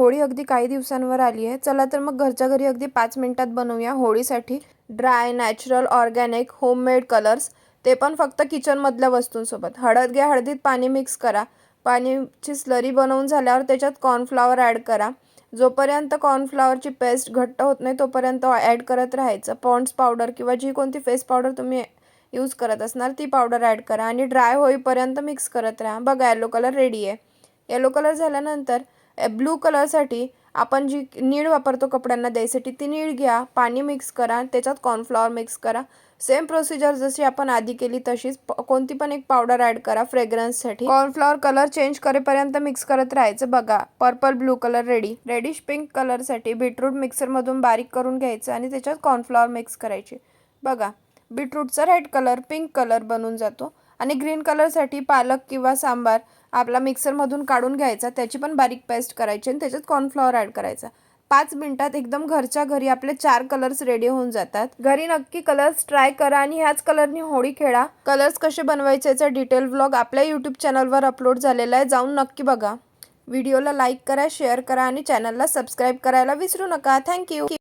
होळी अगदी काही दिवसांवर आली आहे. चला तर मग घरच्या घरी अगदी 5 मिनिटात बनवूया होळीसाठी dry, natural, organic, homemade colours. ते पण फक्त किचनमधल्या वस्तूंसोबत. हळद घ्या, हळदीत पाणी मिक्स करा. पाण्याची स्लरी बनवून झाल्यावर त्याच्यात कॉर्नफ्लॉवर ॲड करा. जोपर्यंत कॉर्नफ्लॉवरची पेस्ट घट्ट होत नाही तोपर्यंत ॲड करत राहायचं. पॉन्ड्स पावडर किंवा जी कोणती फेस पावडर तुम्ही यूज करत असणार ती पावडर ॲड करा आणि ड्राय होईपर्यंत मिक्स करत राहा. बघा येलो कलर रेडी आहे. येलो कलर झाल्यानंतर ब्लू कलरसाठी आपण जी नीळ वापरतो कपड्यांना द्यायसाठी ती नीळ घ्या. पाणी मिक्स करा, त्याच्यात कॉर्नफ्लॉवर मिक्स करा. सेम प्रोसिजर जशी आपण आधी केली तशीच कोणती पण एक पावडर ॲड करा फ्रेग्रन्ससाठी. कॉर्नफ्लॉवर कलर चेंज करेपर्यंत मिक्स करत राहायचं. बघा purple blue colour ready. Reddish pink कलरसाठी बीटरूट मिक्सरमधून बारीक करून घ्यायचं आणि त्याच्यात कॉर्नफ्लॉवर मिक्स करायचे. बघा बीटरूटचा रेड कलर पिंक कलर बनून जातो. आणि ग्रीन कलरसाठी पालक किंवा सांबार आपला मिक्सरमधून काढून घ्यायचा, त्याची पण बारीक पेस्ट करायची आणि त्याच्यात कॉर्नफ्लॉवर ॲड करायचा. 5 मिनिटात एकदम घरच्या घरी आपले 4 कलर्स रेडी होऊन जातात. घरी नक्की कलर्स ट्राय करा आणि ह्याच कलरनी होळी खेळा. कलर्स कसे बनवायचे याचा डिटेल व्लॉग आपल्या यूट्यूब चॅनलवर अपलोड झालेला आहे, जाऊन नक्की बघा. व्हिडिओला लाईक करा, शेअर करा आणि चॅनलला सबस्क्राईब करायला विसरू नका. थँक्यू.